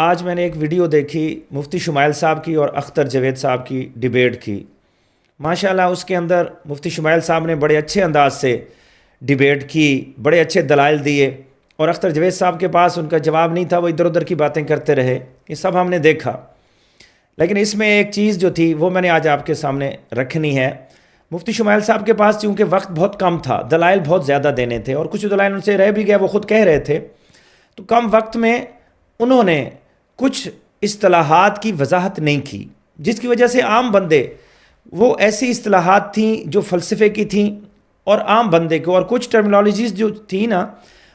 آج میں نے ایک ویڈیو دیکھی مفتی شمائل صاحب کی اور اختر جاوید صاحب کی ڈیبیٹ کی. ماشاءاللہ اس کے اندر مفتی شمائل صاحب نے بڑے اچھے انداز سے ڈیبیٹ کی، بڑے اچھے دلائل دیے، اور اختر جاوید صاحب کے پاس ان کا جواب نہیں تھا، وہ ادھر ادھر کی باتیں کرتے رہے. یہ سب ہم نے دیکھا، لیکن اس میں ایک چیز جو تھی وہ میں نے آج آپ کے سامنے رکھنی ہے. مفتی شمائل صاحب کے پاس چونکہ وقت بہت کم تھا، دلائل بہت زیادہ دینے تھے، اور کچھ دلائل ان سے رہ بھی گیا، وہ خود کہہ رہے تھے، تو کم وقت میں انہوں نے کچھ اصطلاحات کی وضاحت نہیں کی، جس کی وجہ سے عام بندے، وہ ایسی اصطلاحات تھیں جو فلسفے کی تھیں اور عام بندے کو، اور کچھ ٹرمینالوجیز جو تھیں نا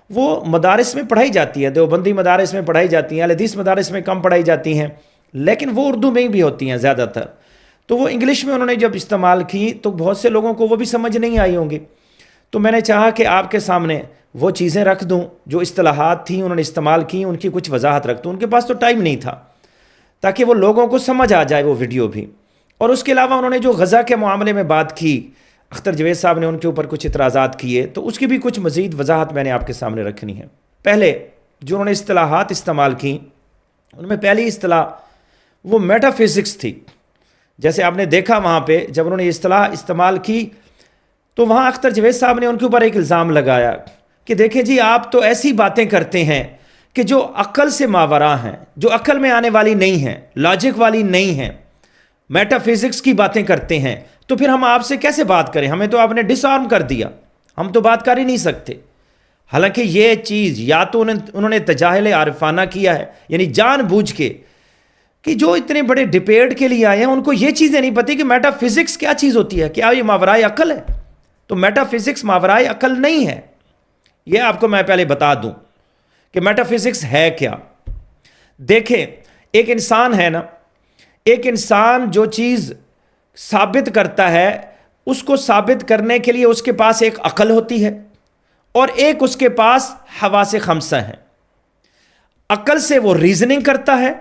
وہ مدارس میں پڑھائی جاتی ہے، دیوبندی مدارس میں پڑھائی جاتی ہیں، اہل حدیث مدارس میں کم پڑھائی جاتی ہیں، لیکن وہ اردو میں بھی ہوتی ہیں زیادہ تر. تو وہ انگلش میں انہوں نے جب استعمال کی تو بہت سے لوگوں کو وہ بھی سمجھ نہیں آئی ہوں گی. تو میں نے چاہا کہ آپ کے سامنے وہ چیزیں رکھ دوں جو اصطلاحات تھیں انہوں نے استعمال کی، ان کی کچھ وضاحت رکھ دوں. ان کے پاس تو ٹائم نہیں تھا تاکہ وہ لوگوں کو سمجھ آ جائے وہ ویڈیو بھی. اور اس کے علاوہ انہوں نے جو غزہ کے معاملے میں بات کی، اختر جاوید صاحب نے ان کے اوپر کچھ اعتراضات کیے، تو اس کی بھی کچھ مزید وضاحت میں نے آپ کے سامنے رکھنی ہے. پہلے جو انہوں نے اصطلاحات استعمال کی، ان میں پہلی اصطلاح وہ میٹا فزکس تھی. جیسے آپ نے دیکھا وہاں پہ جب انہوں نے یہ اصطلاح استعمال کی تو وہاں اختر جاوید صاحب نے ان کے اوپر ایک الزام لگایا کہ دیکھیں جی آپ تو ایسی باتیں کرتے ہیں کہ جو عقل سے ماوراء ہیں، جو عقل میں آنے والی نہیں ہیں، لاجک والی نہیں ہیں، میٹا فزکس کی باتیں کرتے ہیں، تو پھر ہم آپ سے کیسے بات کریں؟ ہمیں تو آپ نے ڈس آرم کر دیا، ہم تو بات کر ہی نہیں سکتے. حالانکہ یہ چیز یا تو انہوں نے تجاہل عارفانہ کیا ہے، یعنی جان بوجھ کے، کہ جو اتنے بڑے ڈیبیٹ کے لیے آئے ہیں ان کو یہ چیزیں نہیں پتہ کہ میٹا فزکس کیا چیز ہوتی ہے. کیا یہ ماورائے عقل ہے؟ تو میٹا فزکس ماورائے عقل نہیں ہے. یہ آپ کو میں پہلے بتا دوں کہ میٹا فزکس ہے کیا. دیکھیں، ایک انسان ہے نا، ایک انسان جو چیز ثابت کرتا ہے اس کو ثابت کرنے کے لیے اس کے پاس ایک عقل ہوتی ہے اور ایک اس کے پاس حواس خمسہ ہیں. عقل سے وہ ریزننگ کرتا ہے،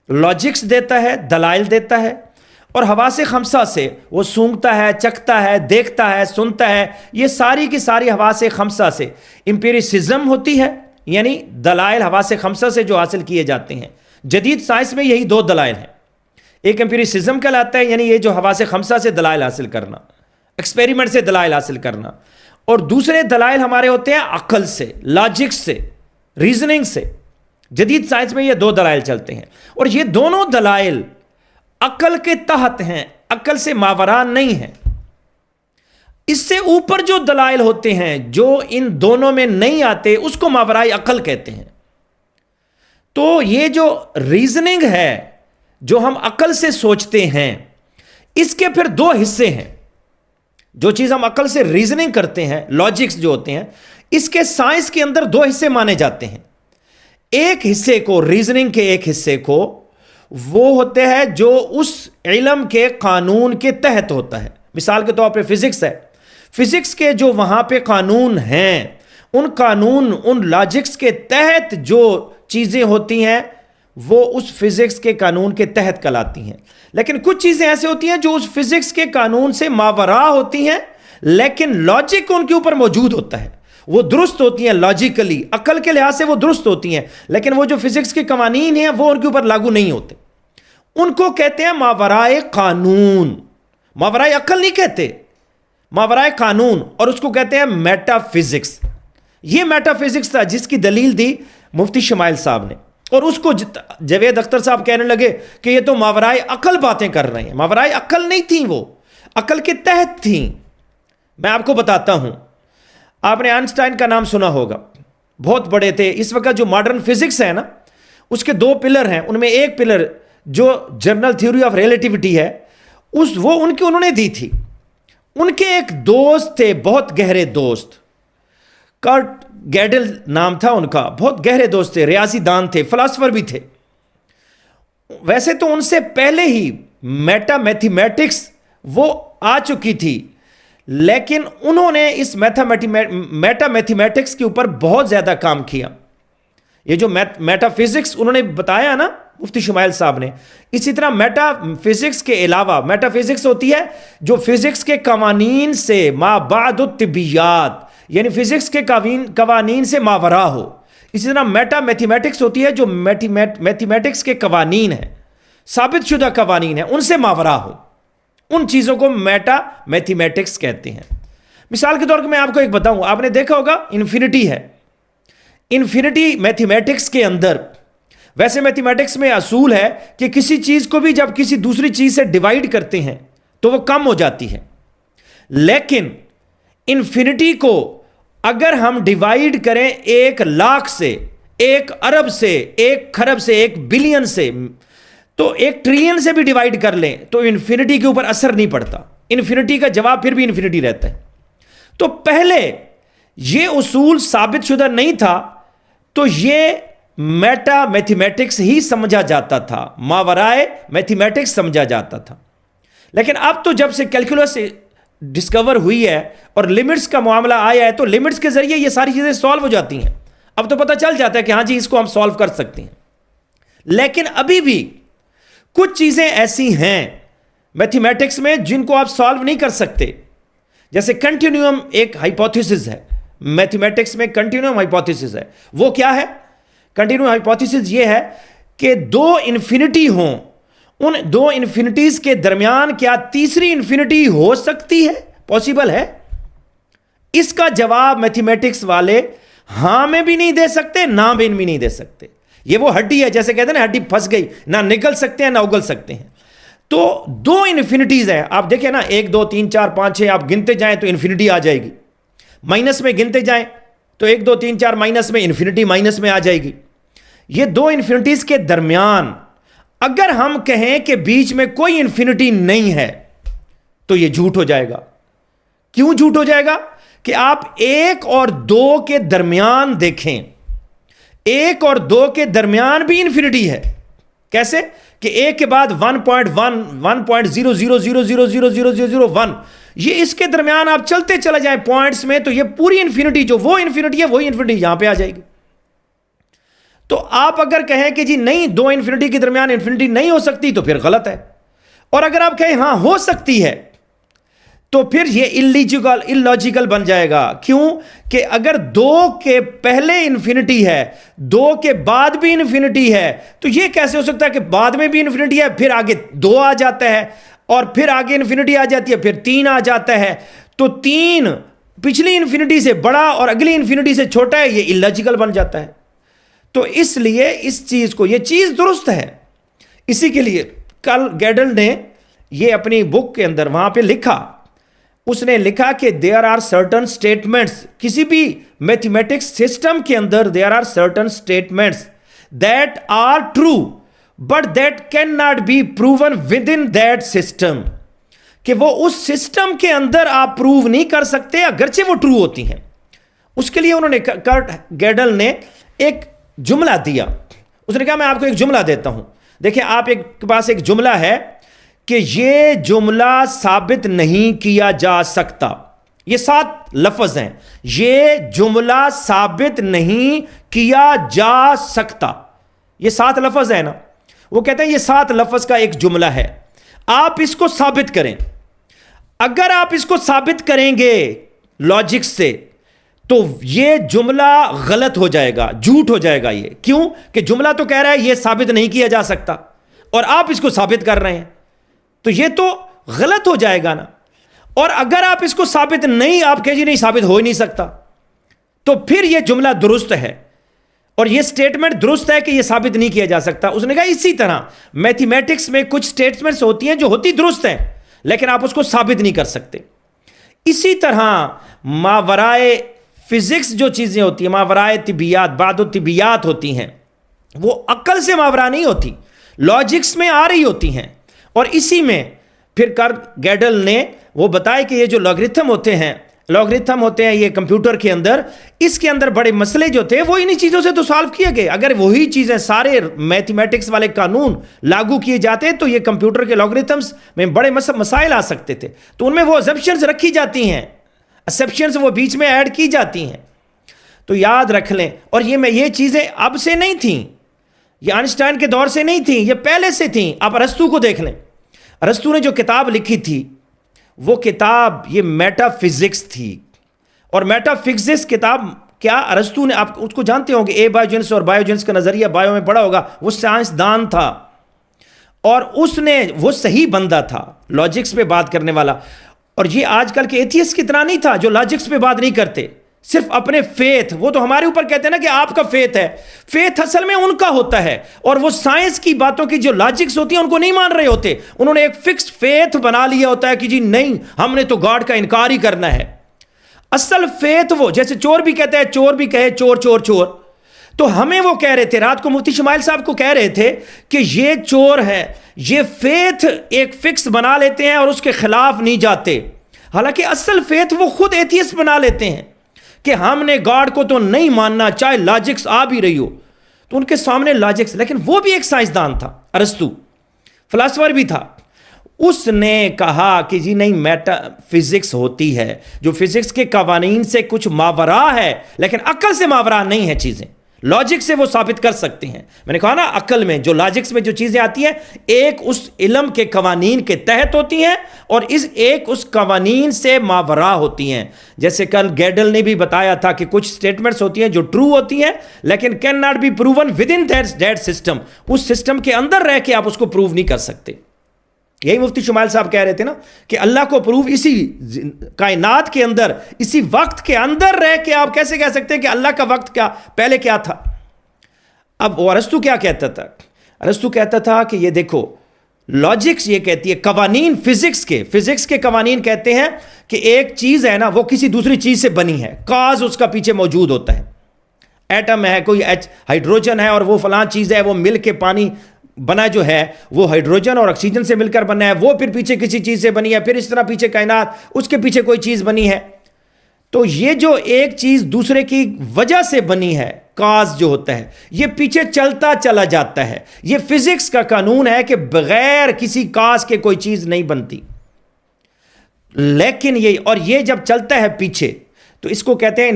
لاجکس دیتا ہے، دلائل دیتا ہے، اور حواس خمسہ سے وہ سونگتا ہے، چکھتا ہے، دیکھتا ہے، سنتا ہے. یہ ساری کی ساری حواس خمسہ سے امپیریسزم ہوتی ہے، یعنی دلائل حواس خمسہ سے جو حاصل کیے جاتے ہیں. جدید سائنس میں یہی دو دلائل ہیں، ایک امپیریسزم کہلاتا ہے، یعنی یہ جو حواس خمسہ سے دلائل حاصل کرنا، ایکسپیریمنٹ سے دلائل حاصل کرنا، اور دوسرے دلائل ہمارے ہوتے ہیں عقل سے، لاجک سے، ریزننگ سے. جدید سائنس میں یہ دو دلائل چلتے ہیں، اور یہ دونوں دلائل عقل کے تحت ہیں، عقل سے ماوراء نہیں ہیں. اس سے اوپر جو دلائل ہوتے ہیں جو ان دونوں میں نہیں آتے اس کو ماورائے عقل کہتے ہیں. تو یہ جو ریزننگ ہے جو ہم عقل سے سوچتے ہیں، اس کے پھر دو حصے ہیں. جو چیز ہم عقل سے ریزننگ کرتے ہیں، لاجکس جو ہوتے ہیں، اس کے سائنس کے اندر دو حصے مانے جاتے ہیں. ایک حصے کو، ریزننگ کے ایک حصے کو، وہ ہوتے ہیں جو اس علم کے قانون کے تحت ہوتا ہے. مثال کے طور پہ فزکس ہے، فزکس کے جو وہاں پہ قانون ہیں، ان قانون، ان لاجکس کے تحت جو چیزیں ہوتی ہیں وہ اس فزکس کے قانون کے تحت کہلاتی ہیں. لیکن کچھ چیزیں ایسے ہوتی ہیں جو اس فزکس کے قانون سے ماوراء ہوتی ہیں، لیکن لاجک ان کے اوپر موجود ہوتا ہے، وہ درست ہوتی ہیں لاجیکلی، عقل کے لحاظ سے وہ درست ہوتی ہیں، لیکن وہ جو فزکس کے قوانین ہیں وہ ان کے اوپر لاگو نہیں ہوتے. ان کو کہتے ہیں ماورائے قانون، ماورائے عقل نہیں کہتے، ماورائے قانون، اور اس کو کہتے ہیں میٹا فزکس. یہ میٹا فزکس تھا جس کی دلیل دی مفتی شمائل صاحب نے، اور اس کو جاوید اختر صاحب کہنے لگے کہ یہ تو ماورائے عقل باتیں کر رہے ہیں. ماورائے عقل نہیں تھیں، وہ عقل کے تحت تھیں. میں آپ کو بتاتا ہوں، آپ نے آئنسٹائن کا نام سنا ہوگا، بہت بڑے تھے. اس وقت جو ماڈرن فزکس ہے نا، اس کے دو پلر ہیں، ان میں ایک پلر جو جنرل تھیوری آف ریلیٹیوٹی ہے، وہ انہوں نے دی تھی. ان کے ایک دوست تھے، بہت گہرے دوست، کرٹ گیڈل نام تھا ان کا، بہت گہرے دوست تھے، ریاضی دان تھے، فلاسفر بھی تھے. ویسے تو ان سے پہلے ہی میتھمیٹکس وہ آ چکی تھی، لیکن انہوں نے اس میٹا میتھمیٹکس کے اوپر بہت زیادہ کام کیا. یہ جو میٹا فزکس انہوں نے بتایا نا مفتی شمائل صاحب نے، اسی طرح میٹا فزکس کے علاوہ، میٹا فزکس ہوتی ہے جو فزکس کے قوانین سے ما بعد الطبیات، یعنی فزکس کے قوانین سے ماوراء ہو. اسی طرح میٹا میتھمیٹکس ہوتی ہے جو میتھمیٹکس کے قوانین ہیں، ثابت شدہ قوانین ہیں، ان سے ماورا ہو، ان چیزوں کو میٹا میتھمیٹکس کہتے ہیں۔ مثال کے طور پر میں آپ کو ایک بتاؤں، آپ نے دیکھا ہوگا انفینٹی ہے، انفینٹی میتھمیٹکس کے اندر، ویسے میتھمیٹکس میں اصول ہے کہ کسی چیز کو بھی جب کسی دوسری چیز سے ڈیوائڈ کرتے ہیں تو وہ کم ہو جاتی ہے، لیکن انفینٹی کو اگر ہم ڈیوائڈ کریں 1,00,000 سے، 1,000,000,000 سے، 1,000,000,000 سے، 1,000,000,000 سے، تو 1,000,000,000,000 سے بھی ڈیوائڈ کر لیں تو انفینٹی کے اوپر اثر نہیں پڑتا، انفینٹی کا جواب پھر بھی انفینٹی رہتا ہے۔ تو پہلے یہ اصول ثابت شدہ نہیں تھا تو یہ میٹا میتھمیٹکس ہی سمجھا جاتا تھا، ماورائے میتھمیٹکس سمجھا جاتا تھا۔ لیکن اب تو جب سے کیلکولس ڈسکور ہوئی ہے اور لمٹس کا معاملہ آیا ہے تو لمٹس کے ذریعے یہ ساری چیزیں سالو ہو جاتی ہیں، اب تو پتہ چل جاتا ہے کہ ہاں جی اس کو ہم سالو کر سکتے ہیں۔ لیکن ابھی بھی کچھ چیزیں ایسی ہیں میتھمیٹکس میں جن کو آپ سالو نہیں کر سکتے، جیسے کنٹینیوم ایک ہائپوتھیسس ہے، میتھمیٹکس میں کنٹینیوم ہائپوتھیسس ہے۔ وہ کیا ہے؟ کنٹینیوم ہائپوتھیسس یہ ہے کہ دو انفینٹی ہوں، ان دو انفینٹیز کے درمیان کیا تیسری انفینٹی ہو سکتی ہے؟ پاسبل ہے؟ اس کا جواب میتھمیٹکس والے ہاں میں بھی نہیں دے سکتے، نہ میں بھی نہیں دے سکتے۔ یہ وہ ہڈی ہے، جیسے کہتے ہیں نا ہڈی پھنس گئی، نہ نگل سکتے ہیں نہ اگل سکتے ہیں۔ تو دو انفینٹیز ہیں، آپ دیکھیں نا 1 2 3 4 5 6 آپ گنتے جائیں تو انفینٹی آ جائے گی، مائنس میں گنتے جائیں تو 1 2 3 4 مائنس میں انفینٹی مائنس میں آ جائے گی۔ یہ دو انفینٹیز کے درمیان اگر ہم کہیں کہ بیچ میں کوئی انفینٹی نہیں ہے تو یہ جھوٹ ہو جائے گا۔ کیوں جھوٹ ہو جائے گا؟ کہ آپ 1 اور 2 کے درمیان دیکھیں، 1 اور 2 کے درمیان بھی انفینٹی ہے۔ کیسے؟ کہ 1 کے بعد 1.1 1.000000001، یہ اس کے درمیان آپ چلتے چلے جائیں پوائنٹس میں تو یہ پوری انفینٹی جو وہ انفینٹی ہے وہی انفینٹی یہاں پہ آ جائے گی۔ تو آپ اگر کہیں کہ جی نہیں دو انفینٹی کے درمیان انفینٹی نہیں ہو سکتی تو پھر غلط ہے، اور اگر آپ کہیں ہاں ہو سکتی ہے تو پھر یہ illogical بن جائے گا۔ کیوں؟ کہ اگر 2 کے پہلے انفینٹی ہے، 2 کے بعد بھی انفینٹی ہے، تو یہ کیسے ہو سکتا ہے کہ بعد میں بھی انفینٹی ہے پھر آگے 2 آ جاتا ہے اور پھر آگے انفینٹی آ جاتی ہے پھر 3 آ جاتا ہے، تو 3 پچھلی انفینٹی سے بڑا اور اگلی انفینٹی سے چھوٹا ہے، یہ illogical بن جاتا ہے۔ تو اس لیے اس چیز کو، یہ چیز درست ہے، اسی کے لیے کارل گیڈل نے یہ اپنی بک کے اندر وہاں پہ لکھا، اس نے لکھا کہ there are certain statements، کسی بھی میتھمیٹکس سسٹم کے اندر there are certain statements that are true but that cannot be proven within that system، کہ وہ اس سسٹم کے اندر آپ پروو نہیں کر سکتے اگرچہ وہ ٹرو ہوتی ہیں۔ اس کے لیے انہوں نے کارل گیڈل نے ایک جملہ دیا، اس نے کہا میں آپ کو ایک جملہ دیتا ہوں، دیکھیں آپ کے پاس ایک جملہ ہے کہ یہ جملہ ثابت نہیں کیا جا سکتا، یہ 7 لفظ ہیں، یہ جملہ ثابت نہیں کیا جا سکتا، یہ 7 لفظ ہیں نا، وہ کہتے ہیں یہ 7 لفظ کا ایک جملہ ہے، آپ اس کو ثابت کریں۔ اگر آپ اس کو ثابت کریں گے لاجک سے تو یہ جملہ غلط ہو جائے گا، جھوٹ ہو جائے گا۔ یہ کیوں؟ کہ جملہ تو کہہ رہا ہے یہ ثابت نہیں کیا جا سکتا اور آپ اس کو ثابت کر رہے ہیں، تو یہ تو غلط ہو جائے گا نا۔ اور اگر آپ اس کو ثابت نہیں، آپ کہیں جی نہیں ثابت ہو ہی نہیں سکتا، تو پھر یہ جملہ درست ہے اور یہ سٹیٹمنٹ درست ہے کہ یہ ثابت نہیں کیا جا سکتا۔ اس نے کہا اسی طرح میتھمیٹکس میں کچھ سٹیٹمنٹس ہوتی ہیں جو ہوتی درست ہیں لیکن آپ اس کو ثابت نہیں کر سکتے۔ اسی طرح ماورائے فزکس جو چیزیں ہوتی ہیں، ماورائے طبیعیات، بعد الطبیعیات ہوتی ہیں، وہ عقل سے ماورا نہیں ہوتی، لاجکس میں آ رہی ہوتی ہیں۔ اور اسی میں پھر کارل گیڈل نے وہ بتایا کہ یہ جو لاگرتھم ہوتے ہیں یہ کمپیوٹر کے اندر، اس کے اندر بڑے مسئلے جو تھے وہ انہی چیزوں سے تو سالو کیے گئے۔ اگر وہی چیزیں سارے میتھمیٹکس والے قانون لاگو کیے جاتے تو یہ کمپیوٹر کے لاگرتھمس میں بڑے مسائل آ سکتے تھے، تو ان میں وہ اسمپشنز رکھی جاتی ہیں، اسمپشنز وہ بیچ میں ایڈ کی جاتی ہیں۔ تو یاد رکھ لیں، اور یہ چیزیں اب سے نہیں تھیں، یہ آئنسٹائن کے دور سے نہیں تھیں، یہ پہلے سے تھیں۔ آپ ارسطو کو دیکھ لیں، ارسطو نے جو کتاب لکھی تھی وہ کتاب یہ میٹا فزکس تھی، اور میٹا فزکس کتاب کیا ارسطو نے, آپ اس کو جانتے ہوں کہ اے بایوجنس اور بایوجنس کا نظریہ بایو میں پڑھا ہوگا, وہ سائنسدان تھا اور اس نے, وہ صحیح بندہ تھا لاجکس پہ بات کرنے والا. اور یہ آج کل کے ایتھیسٹ کی طرح نہیں تھا جو لاجکس پہ بات نہیں کرتے, صرف اپنے فیتھ, وہ تو ہمارے اوپر کہتے ہیں نا کہ آپ کا فیتھ ہے, فیتھ اصل میں ان کا ہوتا ہے, اور وہ سائنس کی باتوں کی جو لاجکس ہوتی ہیں ان کو نہیں مان رہے ہوتے, انہوں نے ایک فکسڈ فیتھ بنا لیا ہوتا ہے کہ جی نہیں, ہم نے تو گاڈ کا انکار ہی کرنا ہے. اصل فیتھ وہ, جیسے چور بھی کہتا ہے, چور بھی کہے چور چور چور, تو ہمیں وہ کہہ رہے تھے, رات کو مفتی شمائل صاحب کو کہہ رہے تھے کہ یہ چور ہے, یہ فیتھ ایک فکس بنا لیتے ہیں اور اس کے خلاف نہیں جاتے, حالانکہ اصل فیتھ وہ خود ایتھیسٹ بنا لیتے ہیں کہ ہم نے گاڈ کو تو نہیں ماننا چاہے لاجکس آ بھی رہی ہو. تو ان کے سامنے لاجکس, لیکن وہ بھی ایک سائنسدان تھا ارسطو, فلاسفر بھی تھا. اس نے کہا کہ جی نہیں, میٹا فزکس ہوتی ہے جو فزکس کے قوانین سے کچھ ماورا ہے, لیکن عقل سے ماورا نہیں ہے چیزیں, لاجک سے وہ ثابت کر سکتے ہیں. میں نے کہا نا, عقل میں جو لاجکس میں جو چیزیں آتی ہیں ایک اس علم کے قوانین کے تحت ہوتی ہیں اور ایک اس قوانین سے ماورا ہوتی ہیں. جیسے کل گیڈل نے بھی بتایا تھا کہ کچھ سٹیٹمنٹس ہوتی ہیں جو ٹرو ہوتی ہیں لیکن cannot be proven within that system, اس سسٹم کے اندر رہ کے آپ اس کو پروو نہیں کر سکتے. یہی مفتی شمائل صاحب کہہ رہے تھے نا کہ اللہ کو پروف اسی کائنات کے اندر, اسی وقت کے اندر رہ کے آپ کیسے کہہ سکتے ہیں کہ اللہ کا وقت کیا پہلے کیا تھا. اب ارسطو کیا کہتا تھا, ارسطو کہتا تھا کہ یہ دیکھو, لاجکس یہ کہتی ہے, قوانین فزکس کے قوانین کہتے ہیں کہ ایک چیز ہے نا وہ کسی دوسری چیز سے بنی ہے, کاز اس کا پیچھے موجود ہوتا ہے. ایٹم ہے, کوئی ہائیڈروجن ہے اور وہ فلاں چیز ہے, وہ مل کے پانی بنا جو ہے وہ ہائیڈروجن اور آکسیجن سے مل کر بنا ہے, وہ پھر پیچھے کسی چیز سے بنی ہے, پھر اس طرح پیچھے کائنات, اس کے پیچھے کوئی چیز بنی ہے. تو یہ جو ایک چیز دوسرے کی وجہ سے بنی ہے, کاز جو ہوتا ہے, یہ پیچھے چلتا چلا جاتا ہے. یہ فزکس کا قانون ہے کہ بغیر کسی کاز کے کوئی چیز نہیں بنتی. لیکن یہ جب چلتا ہے پیچھے تو اس کو کہتے ہیں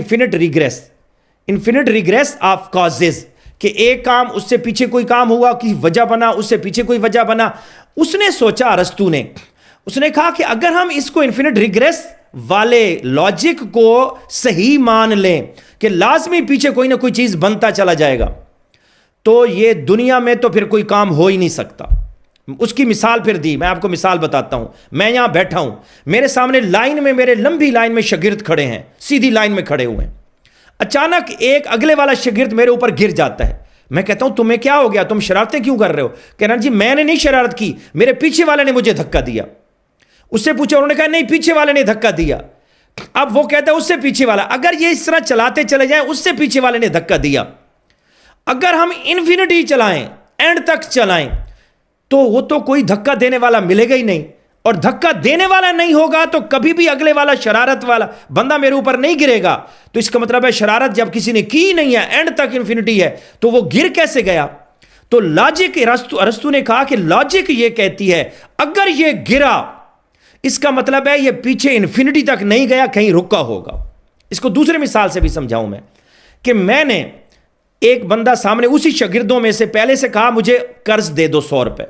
انفینٹ ریگریس آف کازز, کہ ایک کام اس سے پیچھے کوئی کام ہوا, کسی وجہ بنا, اس سے پیچھے کوئی وجہ بنا. اس نے سوچا ارسطو نے, اس نے کہا کہ اگر ہم اس کو انفینٹ ریگریس والے لاجک کو صحیح مان لیں کہ لازمی پیچھے کوئی نہ کوئی چیز بنتا چلا جائے گا, تو یہ دنیا میں تو پھر کوئی کام ہو ہی نہیں سکتا. اس کی مثال پھر دی, میں آپ کو مثال بتاتا ہوں. میں یہاں بیٹھا ہوں, میرے سامنے لائن میں, میرے لمبی لائن میں شاگرد کھڑے ہیں, سیدھی لائن میں کھڑے ہوئے ہیں. اچانک ایک اگلے والا شاگرد میرے اوپر گر جاتا ہے. میں کہتا ہوں تمہیں کیا ہو گیا, تم شرارتیں کیوں کر رہے ہو؟ کہنا جی میں نے نہیں شرارت کی, میرے پیچھے والے نے مجھے دھکا دیا. اس سے پوچھا, انہوں نے کہا نہیں پیچھے والے نے دھکا دیا. اب وہ کہتا ہے اس سے پیچھے والا. اگر یہ اس طرح چلاتے چلے جائیں, اس سے پیچھے والے نے دھکا دیا, اگر ہم انفینٹی چلائیں, اینڈ تک چلائیں, تو وہ تو کوئی دھکا دینے والا ملے گا ہی نہیں, اور دھکا دینے والا نہیں ہوگا تو کبھی بھی اگلے والا شرارت والا بندہ میرے اوپر نہیں گرے گا. تو اس کا مطلب ہے شرارت جب کسی نے کی نہیں ہے, اینڈ تک انفینٹی ہے, تو وہ گر کیسے گیا؟ تو لاجک, ارسطو نے کہا کہ لاجک یہ کہتی ہے اگر یہ گرا, اس کا مطلب ہے یہ پیچھے انفینٹی تک نہیں گیا, کہیں رکا ہوگا. اس کو دوسرے مثال سے بھی سمجھاؤں میں, کہ میں نے ایک بندہ سامنے اسی شاگردوں میں سے پہلے سے کہا مجھے قرض دے دو 100 روپے.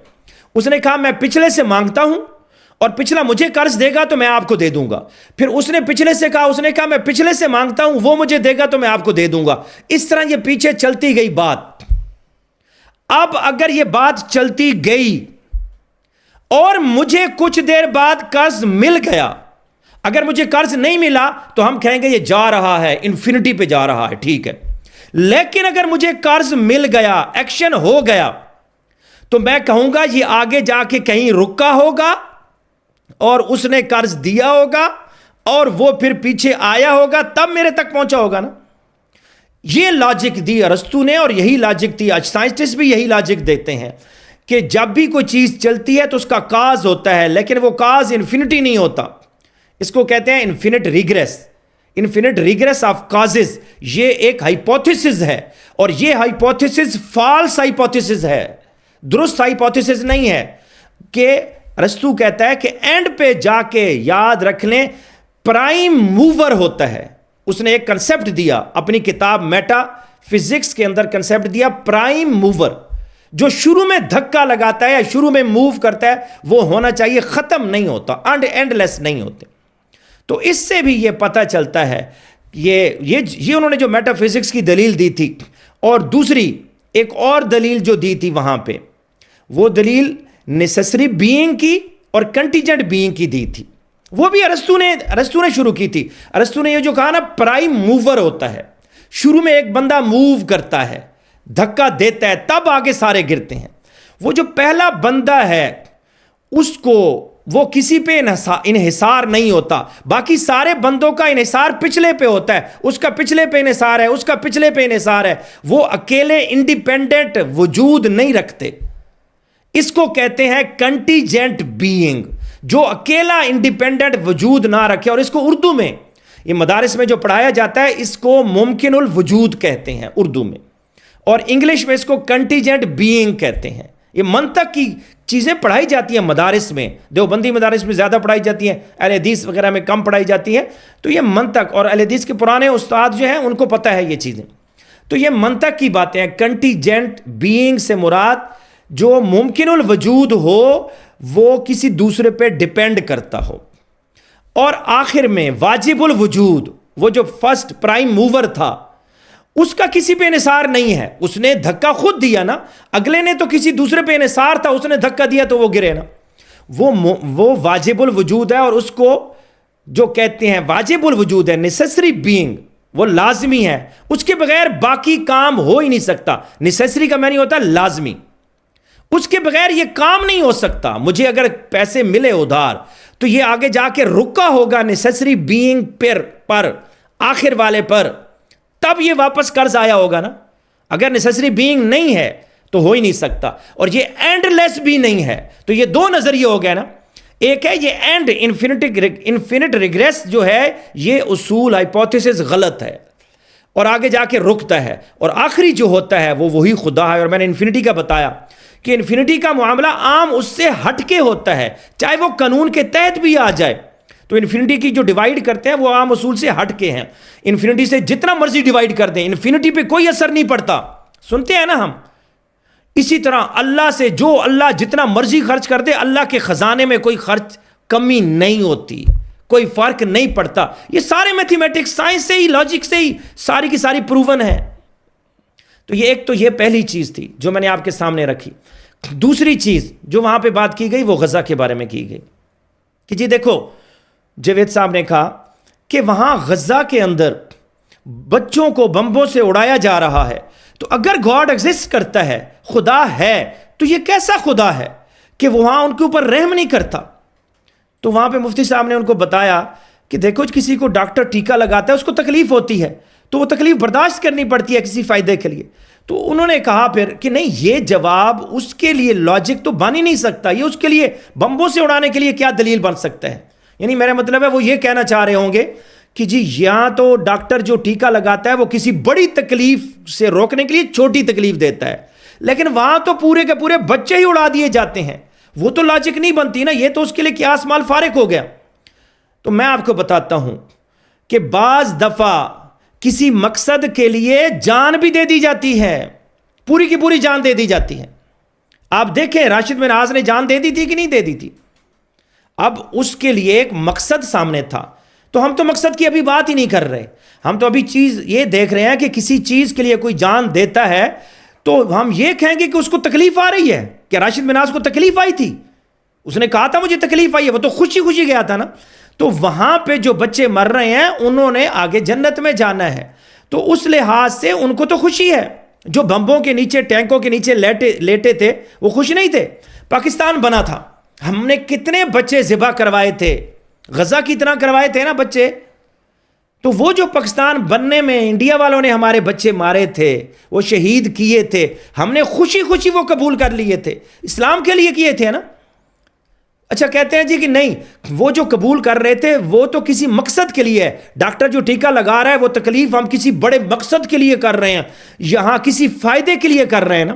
اس نے کہا میں پچھلے سے مانگتا ہوں اور پچھلا مجھے قرض دے گا تو میں آپ کو دے دوں گا. پھر اس نے پچھلے سے کہا, اس نے کہا میں پچھلے سے مانگتا ہوں, وہ مجھے دے گا تو میں آپ کو دے دوں گا. اس طرح یہ پیچھے چلتی گئی بات. اب اگر یہ بات چلتی گئی اور مجھے کچھ دیر بعد قرض مل گیا, اگر مجھے قرض نہیں ملا تو ہم کہیں گے یہ جا رہا ہے, انفینٹی پہ جا رہا ہے, ٹھیک ہے. لیکن اگر مجھے قرض مل گیا, ایکشن ہو گیا, تو میں کہوں گا یہ آگے جا کے کہیں رکا ہوگا اور اس نے قرض دیا ہوگا اور وہ پھر پیچھے آیا ہوگا, تب میرے تک پہنچا ہوگا نا. یہ لاجک دی ارسطو نے, اور یہی لاجک تھی, آج سائنسٹسٹ بھی یہی لاجک دیتے ہیں کہ جب بھی کوئی چیز چلتی ہے تو اس کا کاز ہوتا ہے, لیکن وہ کاز انفینٹی نہیں ہوتا. اس کو کہتے ہیں انفینٹ ریگریس آف کازز. یہ ایک ہائپوتھیسس ہے, اور یہ ہائپوتھیسس فالس ہائپوتھیسس ہے, درست ہائپوتھیسس نہیں ہے. کہ ارسطو کہتا ہے کہ اینڈ پہ جا کے یاد رکھ لیں پرائم موور ہوتا ہے. اس نے ایک کنسپٹ دیا اپنی کتاب میٹا فزکس کے اندر, کنسپٹ دیا پرائم موور, جو شروع میں دھکا لگاتا ہے یا شروع میں موو کرتا ہے, وہ ہونا چاہیے, ختم نہیں ہوتا, اینڈ لیس نہیں ہوتے. تو اس سے بھی یہ پتہ چلتا ہے یہ انہوں نے جو میٹا فزکس کی دلیل دی تھی، اور دوسری ایک اور دلیل جو دی تھی وہاں پہ، وہ دلیل نیسیسری بینگ کی اور کنٹیجنٹ بینگ کی دی تھی. وہ بھی ارسطو نے شروع کی تھی. ارسطو نے یہ جو کہا نا، پرائم موور ہوتا ہے، شروع میں ایک بندہ موو کرتا ہے، دھکا دیتا ہے، تب آگے سارے گرتے ہیں. وہ جو پہلا بندہ ہے اس کو وہ کسی پہ انحصار نہیں ہوتا، باقی سارے بندوں کا انحصار پچھلے پہ ہوتا ہے، اس کا پچھلے پہ انحصار ہے، اس کا پچھلے پہ انحصار ہے. وہ اکیلے انڈیپینڈنٹ وجود نہیں رکھتے. اس کو کہتے ہیں کنٹیجنٹ بینگ، جو اکیلا انڈیپینڈنٹ وجود نہ رکھے. اور اس کو اردو میں، یہ مدارس میں جو پڑھایا جاتا ہے، اس کو ممکن الوجود کہتے ہیں اردو میں، اور انگلش میں اس کو کنٹیجنٹ بینگ کہتے ہیں. یہ منطق کی چیزیں پڑھائی جاتی ہیں مدارس میں، دیوبندی مدارس میں زیادہ پڑھائی جاتی ہیں، اہل حدیث وغیرہ میں کم پڑھائی جاتی ہے. تو یہ منطق، اور اہل حدیث کے پرانے استاد جو ہیں ان کو پتہ ہے یہ چیزیں. تو یہ منطق کی باتیں ہیں. کنٹیجنٹ بینگ سے مراد جو ممکن الوجود ہو، وہ کسی دوسرے پہ ڈیپینڈ کرتا ہو. اور آخر میں واجب الوجود، وہ جو فرسٹ پرائم موور تھا، اس کا کسی پہ انحصار نہیں ہے. اس نے دھکا خود دیا نا، اگلے نے تو کسی دوسرے پہ انحصار تھا، اس نے دھکا دیا تو وہ گرے نا. وہ واجب الوجود ہے، اور اس کو جو کہتے ہیں واجب الوجود ہے، نیسیسری بینگ، وہ لازمی ہے. اس کے بغیر باقی کام ہو ہی نہیں سکتا. نیسیسری کا معنی ہوتا ہے لازمی، اس کے بغیر یہ کام نہیں ہو سکتا. مجھے اگر پیسے ملے ادھار تو یہ آگے جا کے رکا ہوگا نیسیسری بینگ پر، آخر والے پر، تب یہ واپس قرض آیا ہوگا نا. اگر نیسیسری بینگ نہیں ہے تو ہو ہی نہیں سکتا. اور یہ اینڈ لیس بھی نہیں ہے. تو یہ دو نظریے ہو گئے نا. ایک ہے یہ اینڈ انفینٹ ریگریس جو ہے، یہ اصول ہائپوتھیسس غلط ہے اور آگے جا کے رکتا ہے. اور آخری جو ہوتا ہے وہ وہی خدا ہے. اور میں نے انفینٹی کا بتایا کہ انفینٹی کا معاملہ عام اس سے ہٹ کے ہوتا ہے، چاہے وہ قانون کے تحت بھی آ جائے. تو انفینٹی کی جو ڈیوائیڈ کرتے ہیں وہ عام اصول سے ہٹ کے ہیں. انفینٹی سے جتنا مرضی ڈیوائیڈ کر دیں، انفینٹی پہ کوئی اثر نہیں پڑتا. سنتے ہیں نا ہم. اسی طرح اللہ سے جو اللہ جتنا مرضی خرچ کر دے، اللہ کے خزانے میں کوئی خرچ کمی نہیں ہوتی، کوئی فرق نہیں پڑتا. یہ سارے میتھمیٹکس، سائنس سے ہی، لاجک سے ہی ساری کی ساری پروون ہے. تو یہ ایک تو یہ پہلی چیز تھی جو میں نے آپ کے سامنے رکھی. دوسری چیز جو وہاں پہ بات کی گئی وہ غزہ کے بارے میں کی گئی کہ جی دیکھو، جاوید صاحب نے کہا کہ وہاں غزہ کے اندر بچوں کو بمبوں سے اڑایا جا رہا ہے. تو اگر گاڈ ایگزسٹ کرتا ہے، خدا ہے، تو یہ کیسا خدا ہے کہ وہاں ان کے اوپر رحم نہیں کرتا؟ تو وہاں پہ مفتی صاحب نے ان کو بتایا کہ دیکھو، کسی کو ڈاکٹر ٹیکا لگاتا ہے، اس کو تکلیف ہوتی ہے، تو وہ تکلیف برداشت کرنی پڑتی ہے کسی فائدے کے لیے. تو انہوں نے کہا پھر کہ نہیں، یہ جواب اس کے لیے لاجک تو بن ہی نہیں سکتا. یہ اس کے لیے بمبوں سے اڑانے کے لیے کیا دلیل بن سکتا ہے؟ یعنی میرا مطلب ہے وہ یہ کہنا چاہ رہے ہوں گے کہ جی یہاں تو ڈاکٹر جو ٹیکا لگاتا ہے وہ کسی بڑی تکلیف سے روکنے کے لیے چھوٹی تکلیف دیتا ہے، لیکن وہاں تو پورے کے پورے بچے ہی اڑا دیے جاتے ہیں. وہ تو لاجک نہیں بنتی نا. یہ تو اس کے لیے قیاس مال فارق ہو گیا. تو میں آپ کو بتاتا ہوں کہ بعض دفعہ کسی مقصد کے لیے جان بھی دے دی جاتی ہے، پوری کی پوری جان دے دی جاتی ہے. آپ دیکھیں راشد منہاز نے جان دے دی تھی کہ نہیں دے دی تھی؟ اب اس کے لیے ایک مقصد سامنے تھا. تو ہم تو مقصد کی ابھی بات ہی نہیں کر رہے. ہم تو ابھی چیز یہ دیکھ رہے ہیں کہ کسی چیز کے لیے کوئی جان دیتا ہے تو ہم یہ کہیں گے کہ اس کو تکلیف آ رہی ہے. کہ راشد منہاز کو تکلیف آئی تھی؟ اس نے کہا تھا مجھے تکلیف آئی ہے، وہ تو خوشی خوشی گیا تھا نا. تو وہاں پہ جو بچے مر رہے ہیں انہوں نے آگے جنت میں جانا ہے، تو اس لحاظ سے ان کو تو خوشی ہے. جو بمبوں کے نیچے، ٹینکوں کے نیچے لیٹے تھے وہ خوش نہیں تھے. پاکستان بنا تھا، ہم نے کتنے بچے ذبح کروائے تھے، غزہ کی طرح کروائے تھے نا بچے. تو وہ جو پاکستان بننے میں انڈیا والوں نے ہمارے بچے مارے تھے، وہ شہید کیے تھے، ہم نے خوشی خوشی وہ قبول کر لیے تھے، اسلام کے لیے کیے تھے نا. اچھا کہتے ہیں جی کہ نہیں، وہ جو قبول کر رہے تھے وہ تو کسی مقصد کے لیے ہے. ڈاکٹر جو ٹیکا لگا رہا ہے وہ تکلیف ہم کسی بڑے مقصد کے لیے کر رہے ہیں، یہاں کسی فائدے کے لیے کر رہے ہیں نا.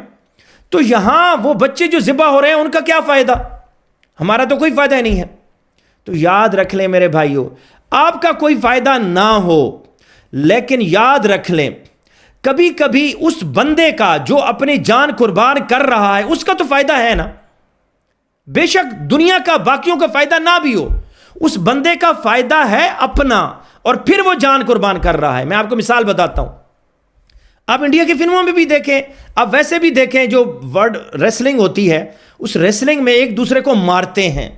تو یہاں وہ بچے جو ذبح ہو رہے ہیں ان کا کیا فائدہ؟ ہمارا تو کوئی فائدہ نہیں ہے. تو یاد رکھ لیں میرے بھائیوں، آپ کا کوئی فائدہ نہ ہو، لیکن یاد رکھ لیں کبھی کبھی اس بندے کا جو اپنی جان قربان کر رہا ہے اس کا تو فائدہ ہے نا. بے شک دنیا کا باقیوں کا فائدہ نہ بھی ہو، اس بندے کا فائدہ ہے اپنا اور پھر وہ جان قربان کر رہا ہے. میں آپ کو مثال بتاتا ہوں. آپ انڈیا کی فلموں میں بھی دیکھیں, آپ ویسے بھی دیکھیں, جو ورلڈ ریسلنگ ہوتی ہے اس ریسلنگ میں ایک دوسرے کو مارتے ہیں.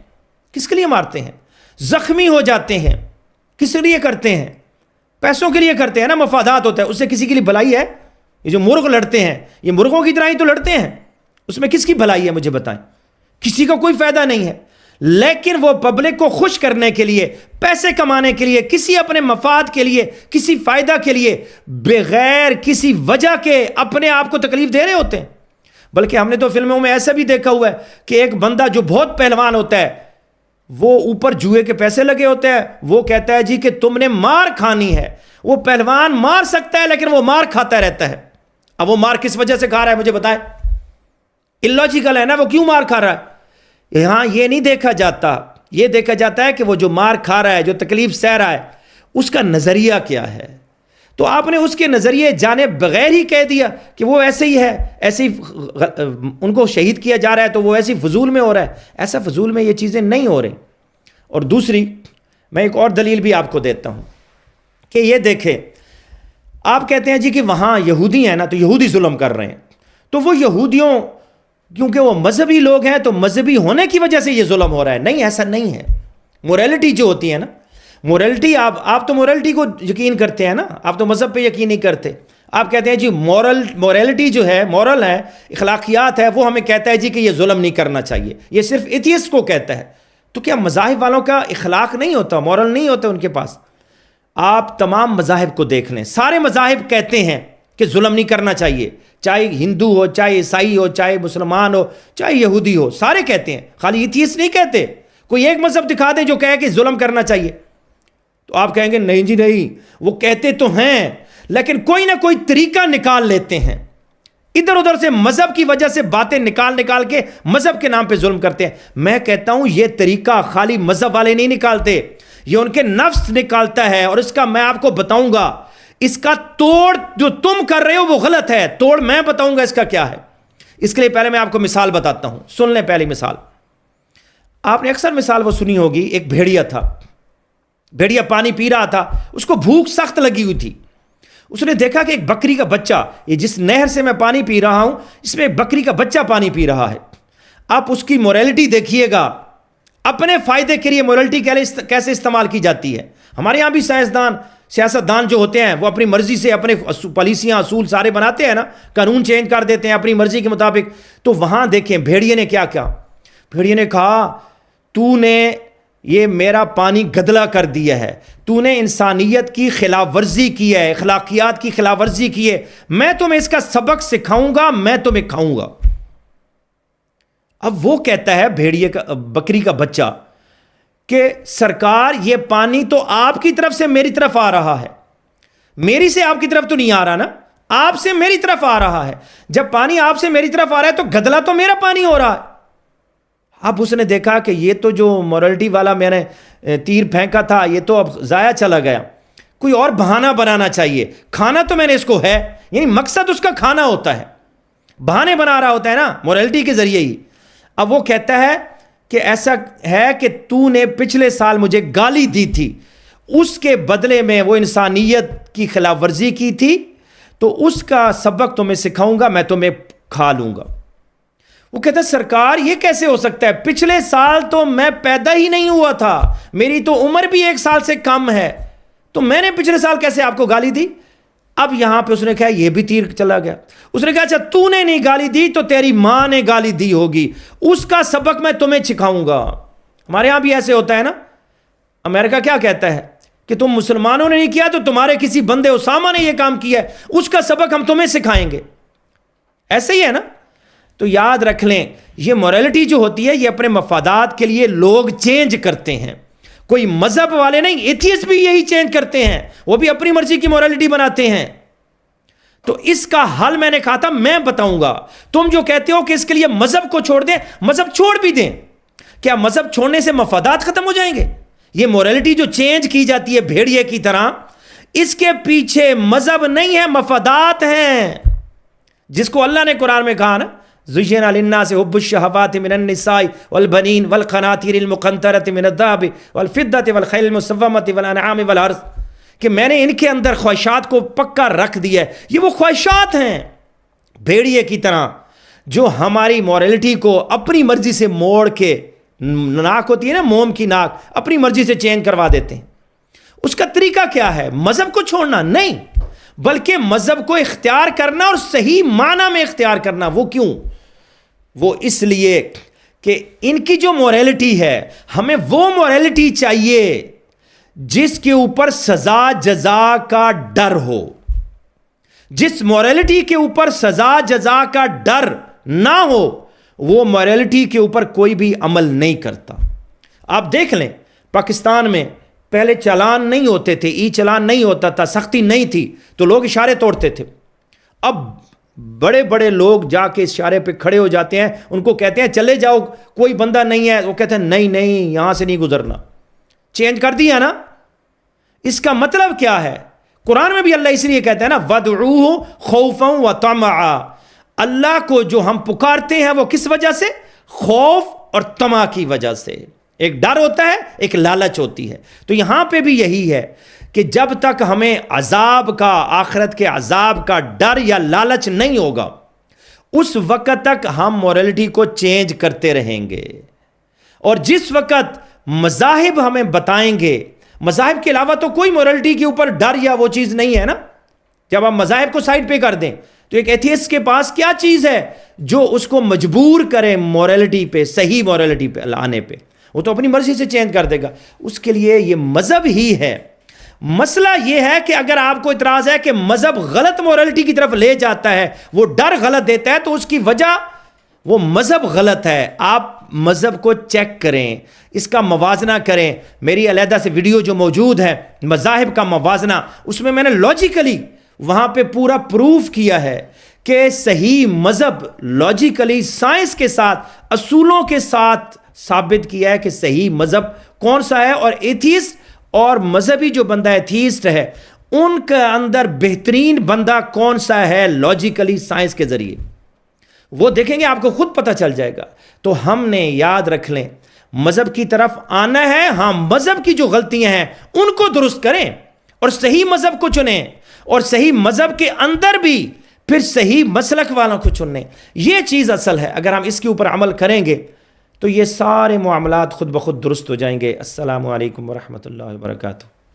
کس کے لیے مارتے ہیں؟ زخمی ہو جاتے ہیں. کس لیے کرتے ہیں؟ پیسوں کے لیے کرتے ہیں نا, مفادات ہوتا ہے. اس سے کسی کے لیے بھلائی ہے؟ یہ جو مرغ لڑتے ہیں یہ مرغوں کی طرح ہی تو لڑتے ہیں, اس میں کس کی بھلائی ہے مجھے بتائیں؟ کسی کا کوئی فائدہ نہیں ہے. لیکن وہ پبلک کو خوش کرنے کے لیے, پیسے کمانے کے لیے, کسی اپنے مفاد کے لیے, کسی فائدہ کے لیے بغیر کسی وجہ کے اپنے آپ کو تکلیف دے رہے ہوتے ہیں. بلکہ ہم نے تو فلموں میں ایسا بھی دیکھا ہوا ہے کہ ایک بندہ جو بہت پہلوان ہوتا ہے, وہ اوپر جوئے کے پیسے لگے ہوتے ہیں, وہ کہتا ہے جی کہ تم نے مار کھانی ہے. وہ پہلوان مار سکتا ہے لیکن وہ مار کھاتا رہتا ہے. اب وہ مار کس وجہ سے کھا رہا ہے مجھے بتائیں؟ اللاجیکل ہے نا, وہ کیوں مار کھا رہا ہے؟ یہاں یہ نہیں دیکھا جاتا. یہ دیکھا جاتا ہے کہ وہ جو مار کھا رہا ہے, جو تکلیف سہ رہا ہے, اس کا نظریہ کیا ہے. تو آپ نے اس کے نظریے جانے بغیر ہی کہہ دیا کہ وہ ایسے ہی ہے, ایسے ہی ان کو شہید کیا جا رہا ہے تو وہ ایسی فضول میں ہو رہا ہے. ایسا فضول میں یہ چیزیں نہیں ہو رہی. اور دوسری میں ایک اور دلیل بھی آپ کو دیتا ہوں کہ یہ دیکھیں, آپ کہتے ہیں جی کہ وہاں یہودی ہیں نا تو یہودی ظلم کر رہے ہیں, تو وہ یہودیوں کیونکہ وہ مذہبی لوگ ہیں تو مذہبی ہونے کی وجہ سے یہ ظلم ہو رہا ہے. نہیں, ایسا نہیں ہے. موریلٹی جو ہوتی ہے نا, موریلٹی, آپ تو موریلٹی کو یقین کرتے ہیں نا, آپ تو مذہب پہ یقین نہیں کرتے. آپ کہتے ہیں جی موریلٹی جو ہے, مورل ہے, اخلاقیات ہے, وہ ہمیں کہتا ہے جی کہ یہ ظلم نہیں کرنا چاہیے. یہ صرف ایتھیسٹ کو کہتا ہے. تو کیا مذاہب والوں کا اخلاق نہیں ہوتا, مورل نہیں ہوتا ان کے پاس؟ آپ تمام مذاہب کو دیکھ لیں, سارے مذاہب کہتے ہیں کہ ظلم نہیں کرنا چاہیے, چاہے ہندو ہو, چاہے عیسائی ہو, چاہے مسلمان ہو, چاہے یہودی ہو, سارے کہتے ہیں. خالی ایتھیسٹ نہیں کہتے. کوئی ایک مذہب دکھا دیں جو کہے کہ ظلم کرنا چاہیے, تو آپ کہیں گے نہیں جی نہیں, وہ کہتے تو ہیں لیکن کوئی نہ کوئی طریقہ نکال لیتے ہیں. ادھر ادھر سے مذہب کی وجہ سے باتیں نکال کے مذہب کے نام پہ ظلم کرتے ہیں. میں کہتا ہوں یہ طریقہ خالی مذہب والے نہیں نکالتے, یہ ان کے نفس نکالتا ہے. اور اس کا میں آپ کو بتاؤں گا, اس کا توڑ جو تم کر رہے ہو وہ غلط ہے, توڑ میں بتاؤں گا اس کا کیا ہے. اس کے لیے پہلے میں آپ کو مثال بتاتا ہوں, سن لیں. پہلی مثال, آپ نے اکثر مثال وہ سنی ہوگی, ایک بھیڑیا تھا, بھیڑیا پانی پی رہا تھا, اس کو بھوک سخت لگی ہوئی تھی. اس نے دیکھا کہ ایک بکری کا بچہ, یہ جس نہر سے میں پانی پی رہا ہوں اس میں ایک بکری کا بچہ پانی پی رہا ہے. آپ اس کی موریلٹی دیکھیے گا, اپنے فائدے کے لیے موریلٹی کیسے استعمال کی جاتی ہے. ہمارے یہاں بھی سائنسدان, سیاستدان جو ہوتے ہیں وہ اپنی مرضی سے اپنے پالیسیاں, اصول سارے بناتے ہیں نا, قانون چینج کر دیتے ہیں اپنی مرضی کے مطابق. تو وہاں دیکھیں بھیڑیے نے کیا کیا. بھیڑیے نے کہا تو نے یہ میرا پانی گدلا کر دیا ہے, تو نے انسانیت کی خلاف ورزی کی ہے, اخلاقیات کی خلاف ورزی کی ہے, میں تمہیں اس کا سبق سکھاؤں گا, میں تمہیں کھاؤں گا. اب وہ کہتا ہے بھیڑیے کا, بکری کا بچہ, کہ سرکار یہ پانی تو آپ کی طرف سے میری طرف آ رہا ہے, میری سے آپ کی طرف تو نہیں آ رہا نا, آپ سے میری طرف آ رہا ہے. جب پانی آپ سے میری طرف آ رہا ہے تو گدلا تو میرا پانی ہو رہا ہے. اب اس نے دیکھا کہ یہ تو جو مورلٹی والا میں نے تیر پھینکا تھا یہ تو اب ضائع چلا گیا, کوئی اور بہانہ بنانا چاہیے. کھانا تو میں نے اس کو ہے, یعنی مقصد اس کا کھانا ہوتا ہے, بہانے بنا رہا ہوتا ہے نا مورلٹی کے ذریعے ہی. اب وہ کہتا ہے کہ ایسا ہے کہ تو نے پچھلے سال مجھے گالی دی تھی, اس کے بدلے میں وہ انسانیت کی خلاف ورزی کی تھی, تو اس کا سبق تمہیں سکھاؤں گا, میں تمہیں کھا لوں گا. وہ کہتا ہے سرکار یہ کیسے ہو سکتا ہے, پچھلے سال تو میں پیدا ہی نہیں ہوا تھا, میری تو عمر بھی 1 سال سے کم ہے, تو میں نے پچھلے سال کیسے آپ کو گالی دی. اب یہاں پہ اس نے کہا یہ بھی تیر چلا گیا. اس نے کہا اچھا تو نے نہیں گالی دی تو تیری ماں نے گالی دی ہوگی, اس کا سبق میں تمہیں سکھاؤں گا. ہمارے یہاں بھی ایسے ہوتا ہے نا. امریکہ کیا کہتا ہے کہ تم مسلمانوں نے نہیں کیا تو تمہارے کسی بندے اسامہ نے یہ کام کیا ہے, اس کا سبق ہم تمہیں سکھائیں گے. ایسے ہی ہے نا. تو یاد رکھ لیں یہ موریلٹی جو ہوتی ہے یہ اپنے مفادات کے لیے لوگ چینج کرتے ہیں, کوئی مذہب والے نہیں, ایتھیسٹ بھی یہی چینج کرتے ہیں, وہ بھی اپنی مرضی کی موریلٹی بناتے ہیں. تو اس کا حل میں نے کہا تھا میں بتاؤں گا. تم جو کہتے ہو کہ اس کے لیے مذہب کو چھوڑ دیں, مذہب چھوڑ بھی دیں, کیا مذہب چھوڑنے سے مفادات ختم ہو جائیں گے؟ یہ موریلٹی جو چینج کی جاتی ہے بھیڑیے کی طرح, اس کے پیچھے مذہب نہیں ہے, مفادات ہیں. جس کو اللہ نے قرآن میں کہا نا زُيِّنَ لِلنَّاسِ حُبُّ الشَّهَوَاتِ مِنَ النِّسَاءِ وَالْبَنِينَ وَالْقَنَاطِيرِ الْمُقَنطَرَةِ مِنَ الذَّهَبِ وَالْفِضَّةِ وَالْخَيْلِ الْمُسَوَّمَةِ وَالْأَنْعَامِ وَالْحَرْثِ کہ میں نے ان کے اندر خواہشات کو پکا رکھ دیا ہے. یہ وہ خواہشات ہیں بھیڑیے کی طرح جو ہماری مورالٹی کو اپنی مرضی سے موڑ کے، ناک ہوتی ہے نا موم کی ناک، اپنی مرضی سے چینج کروا دیتے ہیں. اس کا طریقہ کیا ہے؟ مذہب کو چھوڑنا نہیں، بلکہ مذہب کو اختیار کرنا اور صحیح معنی میں اختیار کرنا. وہ کیوں؟ وہ اس لیے کہ ان کی جو مورالٹی ہے، ہمیں وہ مورالٹی چاہیے جس کے اوپر سزا جزا کا ڈر ہو. جس مورالٹی کے اوپر سزا جزا کا ڈر نہ ہو، وہ مورالٹی کے اوپر کوئی بھی عمل نہیں کرتا. آپ دیکھ لیں پاکستان میں پہلے چالان نہیں ہوتے تھے، ای چالان نہیں ہوتا تھا، سختی نہیں تھی تو لوگ اشارے توڑتے تھے. اب بڑے بڑے لوگ جا کے اشارے پہ کھڑے ہو جاتے ہیں، ان کو کہتے ہیں چلے جاؤ، کوئی بندہ نہیں ہے، وہ کہتے ہیں نہیں نہیں یہاں سے نہیں گزرنا. چینج کر دیا نا. اس کا مطلب کیا ہے؟ قرآن میں بھی اللہ اس لیے کہتا ہے نا وَادْعُوهُ خَوْفًا وَطَمَعًا. اللہ کو جو ہم پکارتے ہیں وہ کس وجہ سے؟ خوف اور طمع کی وجہ سے. ایک ڈر ہوتا ہے، ایک لالچ ہوتی ہے. تو یہاں پہ بھی یہی ہے کہ جب تک ہمیں عذاب کا، آخرت کے عذاب کا ڈر یا لالچ نہیں ہوگا، اس وقت تک ہم مورالٹی کو چینج کرتے رہیں گے. اور جس وقت مذاہب ہمیں بتائیں گے، مذاہب کے علاوہ تو کوئی مورالٹی کے اوپر ڈر یا وہ چیز نہیں ہے نا. جب ہم مذاہب کو سائڈ پہ کر دیں تو ایک ایتھیسٹ کے پاس کیا چیز ہے جو اس کو مجبور کرے مورالٹی پہ، صحیح مورالٹی پہ لانے پہ؟ وہ تو اپنی مرضی سے چینج کر دے گا. اس کے لیے یہ مذہب ہی ہے. مسئلہ یہ ہے کہ اگر آپ کو اعتراض ہے کہ مذہب غلط مورالٹی کی طرف لے جاتا ہے، وہ ڈر غلط دیتا ہے، تو اس کی وجہ وہ مذہب غلط ہے. آپ مذہب کو چیک کریں، اس کا موازنہ کریں. میری علیحدہ سے ویڈیو جو موجود ہے مذاہب کا موازنہ، اس میں نے لاجیکلی وہاں پہ پورا پروف کیا ہے کہ صحیح مذہب لاجیکلی سائنس کے ساتھ، اصولوں کے ساتھ ثابت کیا ہے کہ صحیح مذہب کون سا ہے. اور ایتھیسٹ اور مذہبی جو بندہ ایتھیسٹ ہے، ان کے اندر بہترین بندہ کون سا ہے لاجیکلی سائنس کے ذریعے، وہ دیکھیں گے، آپ کو خود پتہ چل جائے گا. تو ہم نے یاد رکھ لیں مذہب کی طرف آنا ہے. ہاں مذہب کی جو غلطیاں ہیں ان کو درست کریں اور صحیح مذہب کو چنیں، اور صحیح مذہب کے اندر بھی پھر صحیح مسلک والوں کو چنیں. یہ چیز اصل ہے. اگر ہم اس کے اوپر عمل کریں گے تو یہ سارے معاملات خود بخود درست ہو جائیں گے. السلام علیکم ورحمۃ اللہ وبرکاتہ.